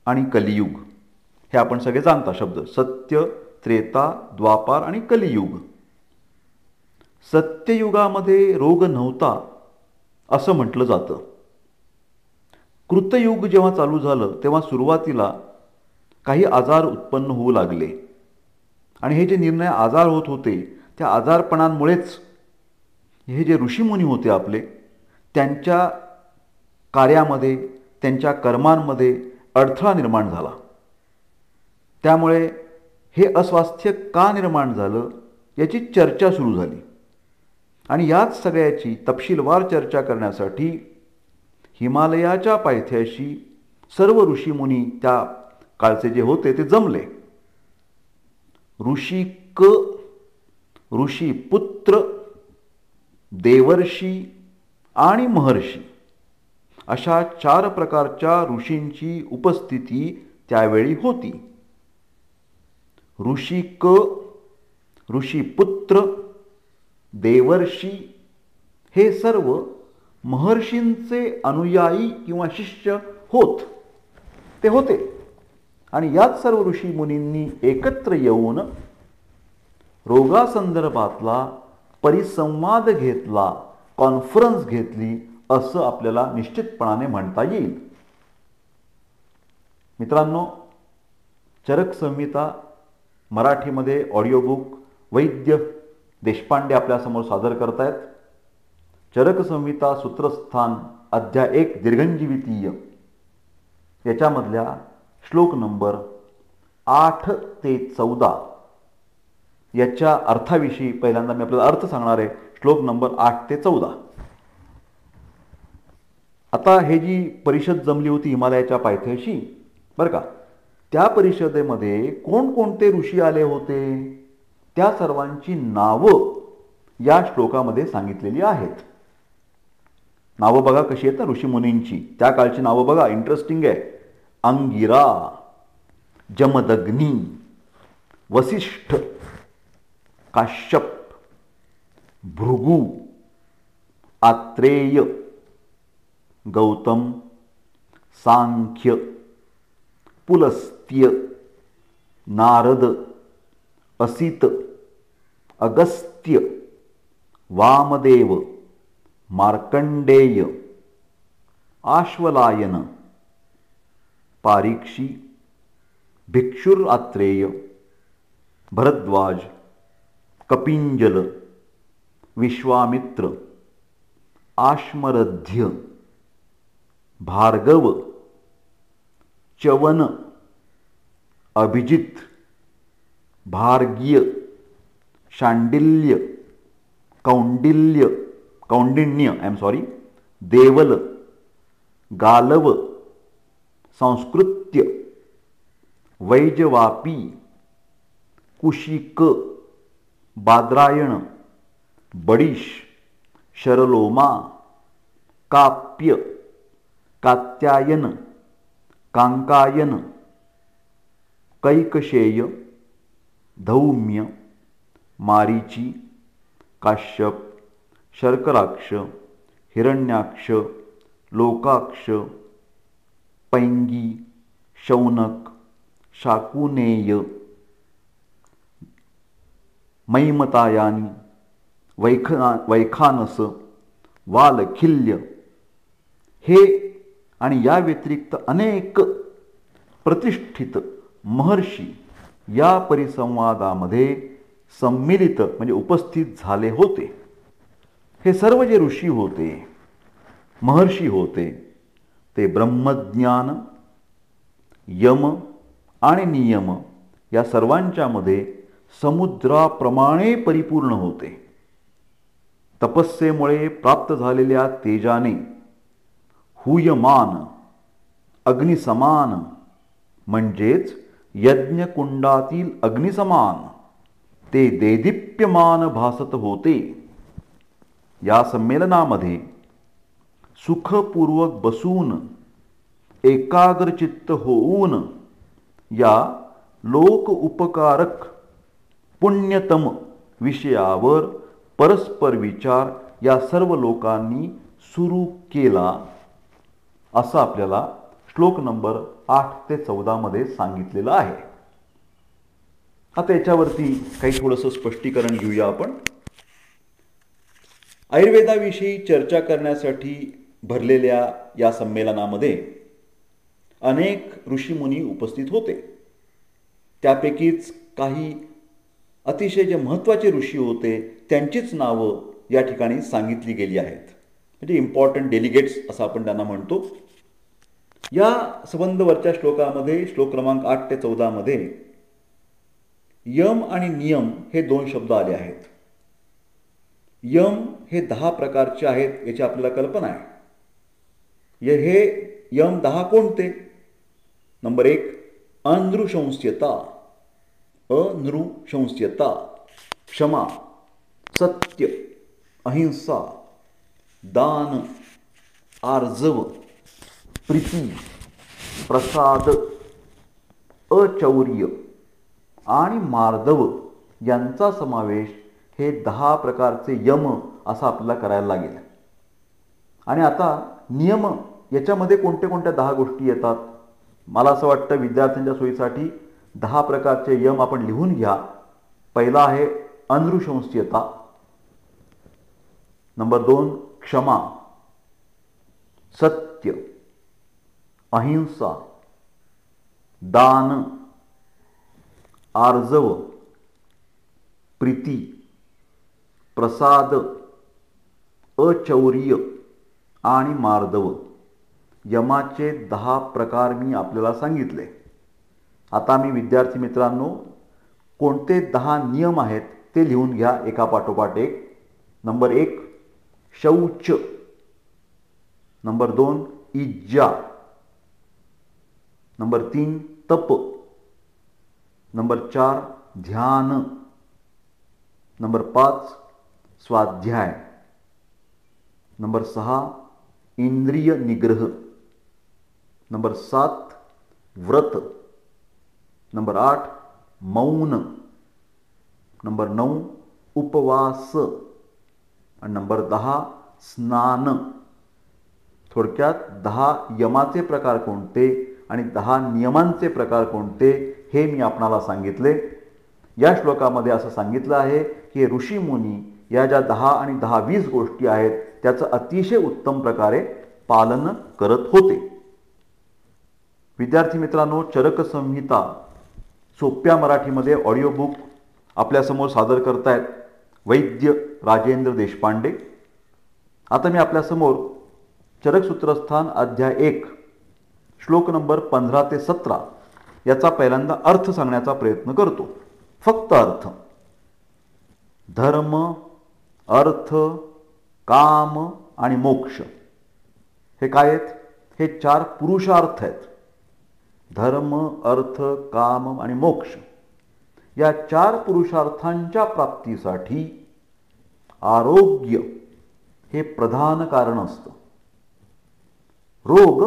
आणि कलियुग हे आपण सगळे जाणता शब्द. सत्य, त्रेता, द्वापार आणि कलियुग. सत्ययुगामध्ये रोग नव्हता असं म्हटलं जातं. कृतयुग जेव्हा चालू झालं तेव्हा सुरुवातीला काही आजार उत्पन्न होऊ लागले. आणि हे जे निर्णय आजार होत होते त्या आजारपणांमुळेच हे जे ऋषीमुनी होते आपले, त्यांच्या कार्यामध्ये, त्यांच्या कर्मांमध्ये अडथळा निर्माण झाला. त्यामुळे हे अस्वास्थ्य का निर्माण झालं याची चर्चा सुरू झाली. आणि याच सगळ्याची तपशीलवार चर्चा करण्यासाठी हिमालयाच्या पायथ्याशी सर्व ऋषीमुनी त्या काळचे जे होते ते जमले. ऋषिक, ऋषीपुत्र, देवर्षी आणि महर्षी अशा 4 प्रकारच्या ऋषींची उपस्थिती त्यावेळी होती. ऋषिक, ऋषीपुत्र, देवर्षी हे सर्व महर्षींचे अनुयायी किंवा शिष्य होते. आणि याच सर्व ऋषी मुनींनी एकत्र येऊन रोगासंदर्भातला परिसंवाद घेतला, कॉन्फरन्स घेतली असं आपल्याला निश्चितपणाने म्हणता येईल. मित्रांनो, चरक संहिता मराठीमध्ये ऑडिओ बुक वैद्य देशपांडे आपल्यासमोर सादर करतायत. चरक संहिता सूत्रस्थान अध्याय 1 दीर्घंजीवितीय याच्यामधल्या श्लोक नंबर 8 ते 14 याच्या अर्थाविषयी पहिल्यांदा मी आपल्याला अर्थ सांगणार आहे. श्लोक नंबर 8 ते 14. आता हे जी परिषद जमली होती हिमालयाच्या पायथ्याशी बरं का, त्या परिषदेमध्ये कोणकोणते ऋषी आले होते त्या सर्वांची नावं या श्लोकामध्ये सांगितलेली आहेत. नावं बघा कशी आहेत ना ऋषीमुनींची. त्या काळची नावं बघा, इंटरेस्टिंग आहे. अंगिरा, जमदग्नी, वसिष्ठ, काश्यप, भृगु, आत्रेय, गौतम, सांख्य, पुलस्त्य, नारद, असित, अगस्त्य, वामदेव, मार्कंडेय, आश्वलायन, पारीक्षी, भिक्षुरात्रेय, भरद्वाज, कपिंजल, विश्वामित्र, आश्मरध्य, भार्गव, च्यवन, अभिजित, भार्ग्य, शांडिल्य, कौंडिन्य, देवल, गालव, संस्कृत्य, वैजवापी, कुशिक, बाद्रायण, बडिश, शरलोमा, काप्य, कात्यायन, कांकायन, कैकशेय, धौम्य, मारीची, काश्यप, शर्कराक्ष, हिरण्याक्ष, लोकाक्ष, पैंगी, शौनक, शाकुनेय, मैमतायानी, वैखानस, वालखिल्य हे आणि या व्यतिरिक्त अनेक प्रतिष्ठित महर्षी या परिसंवादामध्ये सम्मिलित म्हणजे उपस्थित झाले होते. हे सर्व जे ऋषी होते, महर्षी होते, ते ब्रह्मज्ञान, यम आणि नियम या सर्वांच्यामध्ये समुद्राप्रमाणे परिपूर्ण होते. तपस्येमुळे प्राप्त झालेल्या तेजाने हुयमान, अग्निसमान म्हणजेच यज्ञकुंडातील अग्निसमान ते देदीप्यमान भासत होते. या संमेलनामध्ये सुखपूर्वक बसून एकाग्रचित्त होऊन या लोक उपकारक पुण्यतम विषयावर परस्पर विचार या सर्व लोकांनी सुरू केला, असं आपल्याला श्लोक नंबर 8 ते 14 मध्ये सांगितलेलं आहे. आता याच्यावरती काही थोडंसं स्पष्टीकरण घेऊया आपण. आयुर्वेदाविषयी चर्चा करण्यासाठी भरलेल्या या संमेलनामध्ये अनेक ऋषीमुनी उपस्थित होते. त्यापैकीच काही अतिशय जे महत्त्वाचे ऋषी होते त्यांचीच नावं या ठिकाणी सांगितली गेली आहेत. म्हणजे इम्पॉर्टंट डेलिगेट्स असं आपण त्यांना म्हणतो. या संबंधवरच्या श्लोकामध्ये श्लोक क्रमांक 8 ते 14 मध्ये यम आणि नियम हे 2 शब्द आले आहेत. यम हे 10 प्रकारचे आहेत याची आपल्याला कल्पना आहे. हे यम 10 कोणते? नंबर 1 अनृशंस्यता, अनृशंस्यता, क्षमा, सत्य, अहिंसा, दान, आर्जव, प्रीती, प्रसाद, अचौर्य आणि मार्दव यांचा समावेश हे 10 प्रकारचे यम असं आपल्याला करायला लागेल. आणि आता नियम याच्यामध्ये कोणत्या कोणत्या 10 गोष्टी येतात? मला असं वाटतं विद्यार्थ्यांच्या सोयीसाठी 10 प्रकारचे यम आपण लिहून घ्या. पहिला आहे अनृशंस्यता, नंबर 2 क्षमा, सत्य, अहिंसा, दान, आर्जव, प्रीती, प्रसाद, अचौर्य आणि मार्दव. यमाचे 10 प्रकार मी आपल्याला सांगितले. आता मी विद्यार्थी मित्रांनो कोणते 10 नियम आहेत ते लिहून घ्या एका पाठोपाठ एक. नंबर 1 शौच, नंबर 2 इज्जा, नंबर 3 तप, नंबर 4 ध्यान, नंबर 5 स्वाध्याय, नंबर 6 इंद्रिय निग्रह, नंबर 7 व्रत, नंबर 8 मौन, नंबर 9 उपवास आणि नंबर 10 स्नान. थोडक्यात 10 यमाचे प्रकार कोणते आणि 10 नियमांचे प्रकार कोणते हे मी आपणाला सांगितले. या श्लोकामध्ये असं सांगितलं आहे की ऋषीमुनी या ज्या 10 आणि 10-20 गोष्टी आहेत त्याचं अतिशय उत्तम प्रकारे पालन करत होते. विद्यार्थी मित्रांनो, चरक संहिता सोप्या मराठीमध्ये ऑडिओ बुक आपल्यासमोर सादर करतायत वैद्य राजेंद्र देशपांडे. आता मी आपल्यासमोर चरक सूत्रस्थान अध्याय 1 श्लोक नंबर 15 ते 17 याचा पहिल्यांदा अर्थ सांगण्याचा प्रयत्न करतो. फक्त अर्थ. धर्म, अर्थ, काम आणि मोक्ष हे काय आहेत? हे 4 पुरुषार्थ आहेत. धर्म, अर्थ, काम आणि मोक्ष या 4 पुरुषार्थांच्या प्राप्तीसाठी आरोग्य हे प्रधान कारण असतं. रोग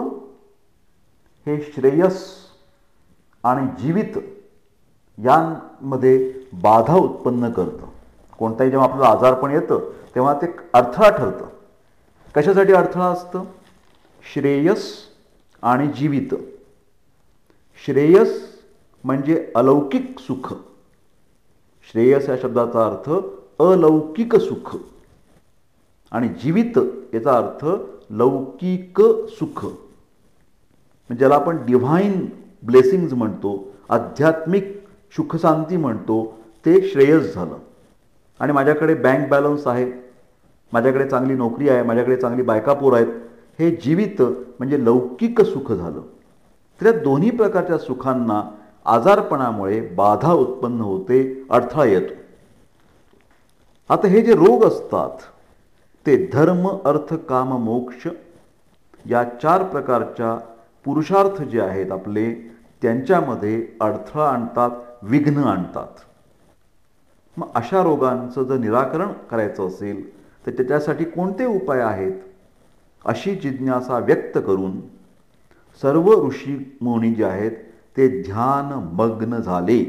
हे श्रेयस आणि जीवित यांमध्ये बाधा उत्पन्न करतं. कोणताही जेव्हा आपल्याला आजारपण येतं तेव्हा ते अडथळा ठरतं. कशासाठी अडथळा असतं? श्रेयस आणि जीवित. श्रेयस म्हणजे अलौकिक सुख. श्रेयस या शब्दाचा अर्थ अलौकिक सुख आणि जीवित याचा अर्थ लौकिक सुख, म्हणजे ज्याला आपण डिव्हाइन ब्लेसिंग्ज म्हणतो, आध्यात्मिक सुखशांती म्हणतो, ते श्रेयस झालं. आणि माझ्याकडे बँक बॅलन्स आहे, माझ्याकडे चांगली नोकरी आहे, माझ्याकडे चांगली बायकापोर आहेत, हे जीवित म्हणजे लौकिक सुख झालं. तर या दोन्ही प्रकारच्या सुखांना आजारपणामुळे बाधा उत्पन्न होते, अडथळा येतो. आता हे जे रोग असतात ते धर्म अर्थ काम मोक्ष या 4 प्रकारच्या पुरुषार्थ जे आहेत आपले, त्यांच्यामध्ये अडथळा आणतात, विघ्न आणतात. मग अशा रोगांचं जर निराकरण करायचं असेल तर त्याच्यासाठी कोणते उपाय आहेत, अशी जिज्ञासा व्यक्त करून सर्व ऋषी मुनी जे आहेत ते ध्यानमग्न झाले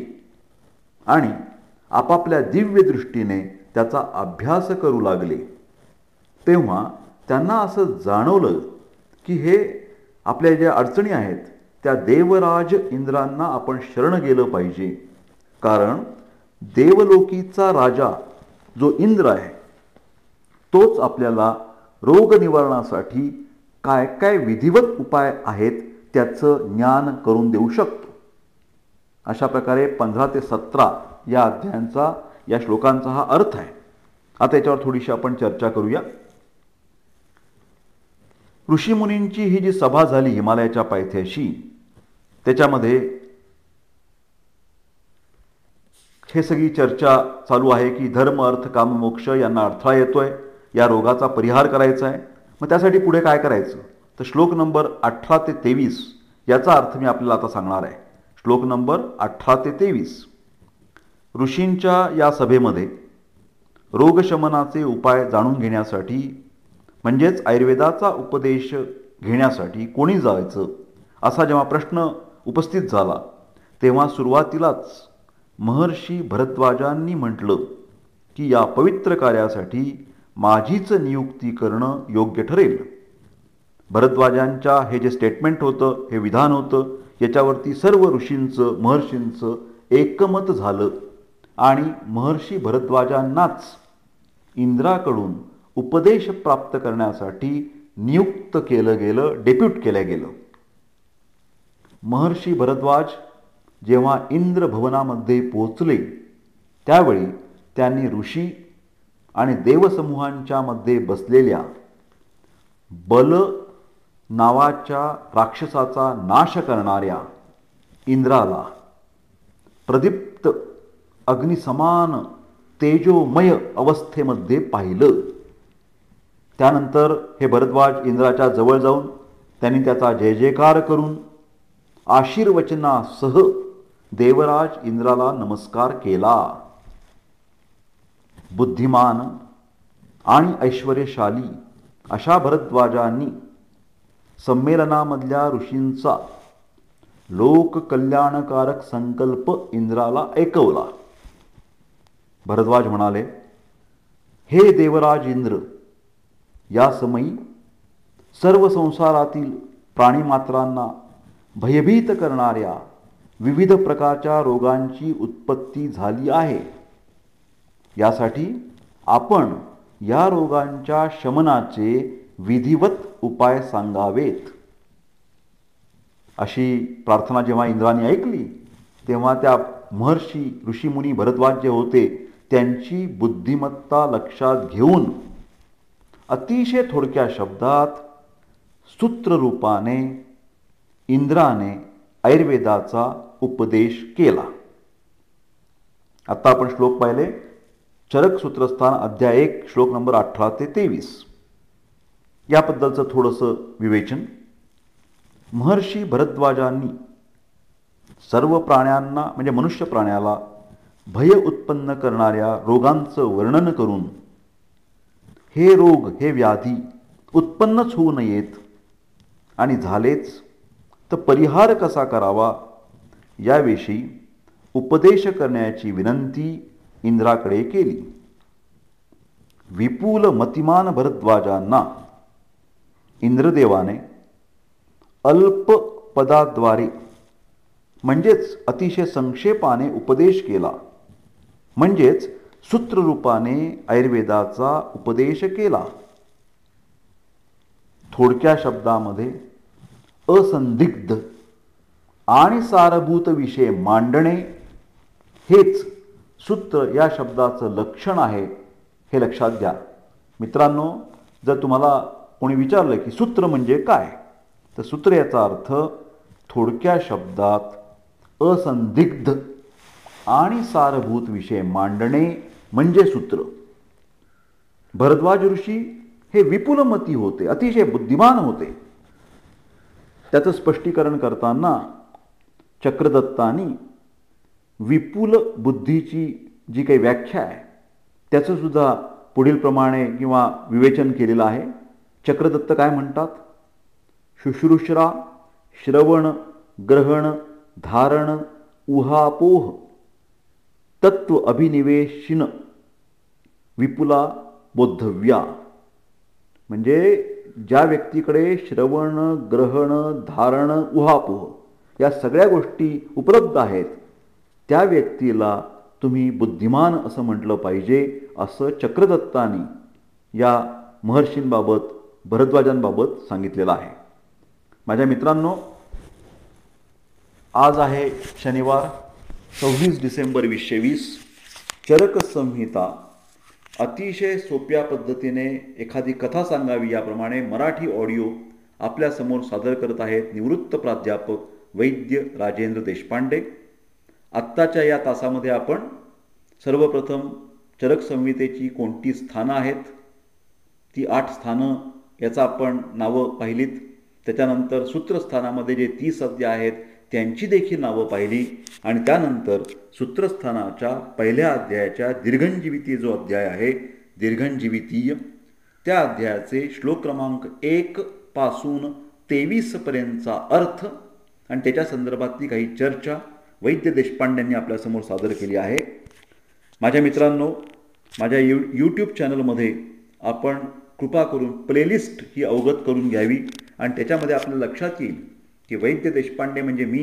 आणि आपापल्या दिव्य दृष्टीने त्याचा अभ्यास करू लागले. तेव्हा त्यांना असं जाणवलं की हे आपल्या ज्या अडचणी आहेत त्या देवराज इंद्रांना आपण शरण गेलं पाहिजे. कारण देवलोकीचा राजा जो इंद्र आहे तोच आपल्याला रोग निवारणासाठी काय काय विधिवत उपाय आहेत त्याचं ज्ञान करून देऊ शकतो. अशा प्रकारे 15 ते 17 या अध्यायांचा, या श्लोकांचा हा अर्थ आहे. आता याच्यावर थोडीशी आपण चर्चा करूया. ऋषीमुनींची ही जी सभा झाली हिमालयाच्या पायथ्याशी, त्याच्यामध्ये हे सगळी चर्चा चालू आहे की धर्म अर्थ काम मोक्ष यांना अडथळा येतोय, या रोगाचा परिहार करायचा आहे. मग त्यासाठी पुढे काय करायचं, तर श्लोक नंबर 18 ते 23 याचा अर्थ मी आपल्याला आता सांगणार आहे. श्लोक नंबर 18 ते 23. ऋषींच्या या सभेमध्ये रोगशमनाचे उपाय जाणून घेण्यासाठी, म्हणजेच आयुर्वेदाचा उपदेश घेण्यासाठी कोणी जायचं असा जेव्हा प्रश्न उपस्थित झाला, तेव्हा सुरुवातीलाच महर्षी भरद्वाजांनी म्हटलं की या पवित्र कार्यासाठी माझीच नियुक्ती करणं योग्य ठरेल. भरद्वाजांच्या हे जे स्टेटमेंट होतं, हे विधान होतं, याच्यावरती सर्व ऋषींचं, महर्षींचं एकमत झालं आणि महर्षी भरद्वाजांनाच इंद्राकडून उपदेश प्राप्त करण्यासाठी नियुक्त केलं गेलं, डेप्यूट केलं गेलं. महर्षी भरद्वाज जेव्हा इंद्र भवनामध्ये पोहोचले त्यावेळी त्यांनी ऋषी आणि देवसमूहांच्या मध्ये बसलेल्या बल नावाच्या राक्षसाचा नाश करणाऱ्या इंद्राला प्रदीप्त अग्निसमान तेजोमय अवस्थेमध्ये पाहिलं. त्यानंतर हे भरद्वाज इंद्राच्या जवळ जाऊन त्यांनी त्याचा जय जयकार करून आशीर्वचनासह देवराज इंद्राला नमस्कार केला. बुद्धिमान आणि ऐश्वर्यशाली अशा भरद्वाजांनी संमेलनामधल्या ऋषींचा लोककल्याणकारक संकल्प इंद्राला ऐकवला. भरद्वाज म्हणाले, हे देवराज इंद्र, या समयी सर्व संसारातील प्राणीमात्रांना भयभीत करणाऱ्या विविध प्रकारच्या रोगांची उत्पत्ती झाली आहे. यासाठी आपण या रोगांच्या शमनाचे विधिवत उपाय सांगावेत. अशी प्रार्थना जेव्हा इंद्राने ऐकली तेव्हा त्या महर्षी ऋषीमुनी भरद्वाज जे होते त्यांची बुद्धिमत्ता लक्षात घेऊन अतिशय थोडक्या शब्दात सूत्ररूपाने इंद्राने आयुर्वेदाचा उपदेश केला. आता आपण श्लोक पाहिले. चरक सूत्रस्थान अध्याय 1 श्लोक नंबर 18 ते 23 याबद्दलचं थोडंसं विवेचन. महर्षी भरद्वाजांनी सर्व प्राण्यांना, म्हणजे मनुष्य प्राण्याला भय उत्पन्न करणाऱ्या रोगांचं वर्णन करून हे रोग, हे व्याधी उत्पन्नच होऊ नयेत आणि झालेच तर परिहार कसा करावा याविषयी उपदेश करण्याची विनंती इंद्राकडे केली. विपुल मतिमान भरद्वाजांना इंद्रदेवाने अल्प पदाद्वारे, म्हणजेच अतिशय संक्षेपाने उपदेश केला, म्हणजेच सूत्ररूपाने आयुर्वेदाचा उपदेश केला. थोडक्या शब्दामध्ये असंदिग्ध आणि सारभूत विषय मांडणे हेच सूत्र या शब्दाचं लक्षण आहे, हे लक्षात घ्या. मित्रांनो, जर तुम्हाला कोणी विचारलं की सूत्र म्हणजे काय, तर सूत्र याचा अर्थ थोडक्या शब्दात असंदिग्ध आणि सारभूत विषय मांडणे म्हणजे सूत्र. भरद्वाज ऋषी हे विपुलमती होते, अतिशय बुद्धिमान होते. त्याचं स्पष्टीकरण करताना चक्रदत्तांनी विपुल बुद्धीची जी काही व्याख्या आहे त्याचं सुद्धा पुढील प्रमाणे किंवा विवेचन केलेलं आहे. चक्रदत्त काय म्हणतात? शुश्रूषा श्रवण ग्रहण धारण उहापोह तत्व अभिनिवेशिन विपुला बोद्धव्या. म्हणजे ज्या व्यक्तीकडे श्रवण ग्रहण धारण उहापोह या सगळ्या गोष्टी उपलब्ध आहेत त्या व्यक्तीला तुम्ही बुद्धिमान असं म्हटलं पाहिजे, असं चक्रदत्तांनी या महर्षींबाबत भरद्वाजांबाबत सांगितलेलं आहे. माझ्या मित्रांनो, आज आहे शनिवार 26 डिसेंबर 2020. चरक संहिता अतिशय सोप्या पद्धतीने एखादी कथा सांगावी याप्रमाणे मराठी ऑडिओ आपल्यासमोर सादर करत आहेत निवृत्त प्राध्यापक वैद्य राजेंद्र देशपांडे. आत्ताच्या या तासामध्ये आपण सर्वप्रथम चरक संहितेची कोणती स्थानं आहेत, ती 8 स्थानं याचा आपण नावं पाहिलीत. त्याच्यानंतर सूत्रस्थानामध्ये जे 30 अध्याय आहेत त्यांची देखील नावं पाहिली आणि त्यानंतर सूत्रस्थानाच्या पहिल्या अध्यायाच्या दीर्घंजीविती जो अध्याय आहे दीर्घंजीवितीय त्या अध्यायाचे श्लोक क्रमांक 1 पासून 23 पर्यंतचा अर्थ आणि त्याच्या संदर्भातली काही चर्चा वैद्य देशपांड्यांनी आपल्यासमोर सादर केली आहे. माझ्या मित्रांनो, माझ्या यूट्यूब चॅनलमध्ये आपण कृपा करून प्लेलिस्ट ही अवगत करून घ्यावी आणि त्याच्यामध्ये आपल्याला लक्षात येईल की वैद्य देशपांडे म्हणजे मी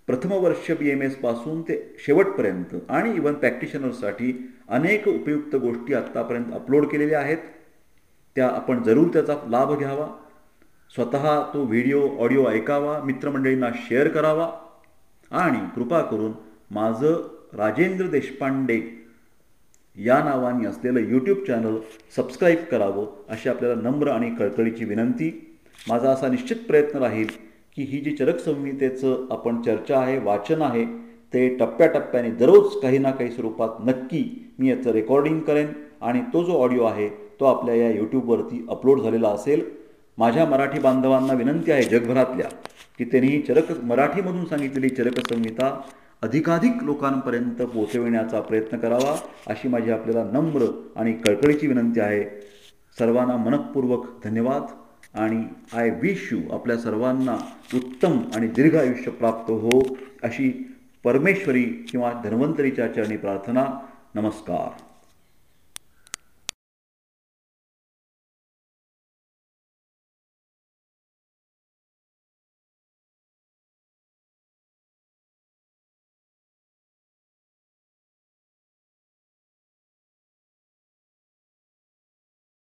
प्रथम वर्ष BMS पासून ते शेवटपर्यंत आणि इव्हन प्रॅक्टिशनर्ससाठी अनेक उपयुक्त गोष्टी आत्तापर्यंत अपलोड केलेल्या आहेत. त्या आपण जरूर त्याचा लाभ घ्यावा, स्वतः तो व्हिडिओ ऑडिओ ऐकावा, मित्रमंडळींना शेअर करावा आणि कृपा करून माझं राजेंद्र देशपांडे या नावाने असलेलं यूट्यूब चॅनल सबस्क्राईब करावं अशी आपल्याला नम्र आणि कळकळीची विनंती. माझा असा निश्चित प्रयत्न राहील की ही जी चरक संहितेचं आपण चर्चा आहे, वाचन आहे, ते टप्प्याटप्प्याने दररोज काही ना काही स्वरूपात नक्की मी याचं रेकॉर्डिंग करेन आणि तो जो ऑडिओ आहे तो आपल्या या यूट्यूबवरती अपलोड झालेला असेल. माझ्या मराठी बांधवांना विनंती आहे जगभरातल्या की त्यांनी मराठीमधून सांगितलेली चरक संहिता अधिकाधिक लोकांपर्यंत पोहोचविण्याचा प्रयत्न करावा अशी माझी आपल्याला नम्र आणि कळकळीची विनंती आहे. सर्वांना मनःपूर्वक धन्यवाद आणि आय विश यू आपल्या सर्वांना उत्तम आणि दीर्घ आयुष्य प्राप्त हो अशी परमेश्वरी किंवा धन्वंतरीच्या चरणी प्रार्थना. नमस्कार.